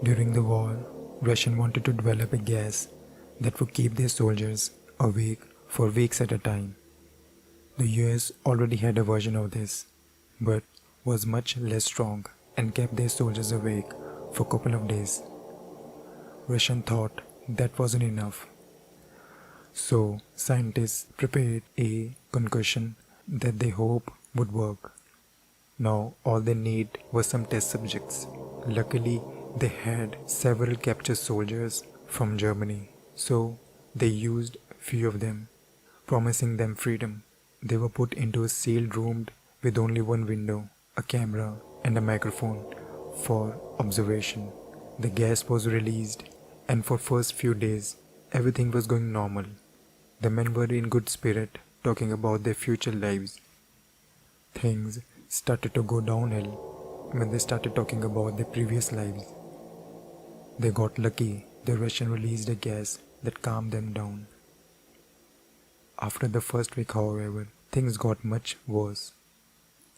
During the war, Russians wanted to develop a gas that would keep their soldiers awake for weeks at a time. The US already had a version of this, but was much less strong and kept their soldiers awake for a couple of days. Russians thought that wasn't enough. So scientists prepared a concussion that they hope would work. Now all they need was some test subjects. Luckily, they had several captured soldiers from Germany, so they used few of them, promising them freedom. They were put into a sealed room with only one window, a camera, and a microphone for observation. The gas was released, and for first few days, everything was going normal. The men were in good spirit, talking about their future lives. Things started to go downhill when they started talking about their previous lives. They got lucky. The Russian released a gas that calmed them down. After the first week, however, things got much worse.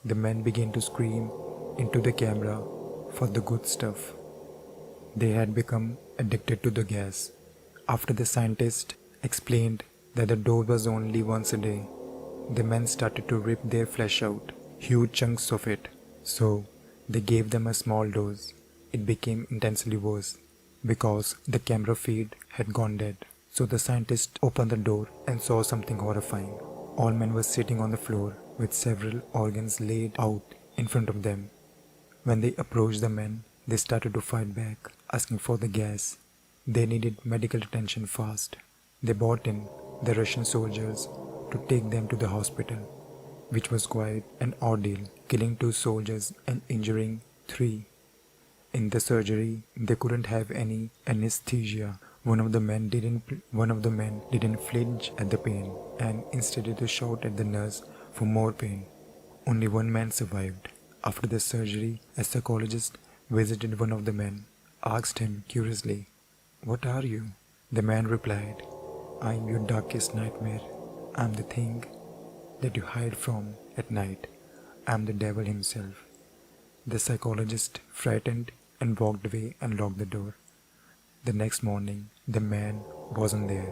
The men began to scream into the camera for the good stuff. They had become addicted to the gas. After the scientist explained that the dose was only once a day, the men started to rip their flesh out, huge chunks of it. So they gave them a small dose. It became intensely worse because the camera feed had gone dead. So the scientist opened the door and saw something horrifying. All men were sitting on the floor with several organs laid out in front of them. When they approached the men, they started to fight back, asking for the gas. They needed medical attention fast. They brought in the Russian soldiers to take them to the hospital, which was quite an ordeal, killing 2 soldiers and injuring 3. In the surgery, they couldn't have any anesthesia. One of the men didn't flinch at the pain and instead to shout at the nurse for more pain. Only one man survived. After the surgery, a psychologist visited one of the men, asked him curiously, "What are you?" The man replied, "I am your darkest nightmare. I am the thing that you hide from at night. I am the devil himself." The psychologist, frightened, and walked away and locked the door. The next morning, the man wasn't there.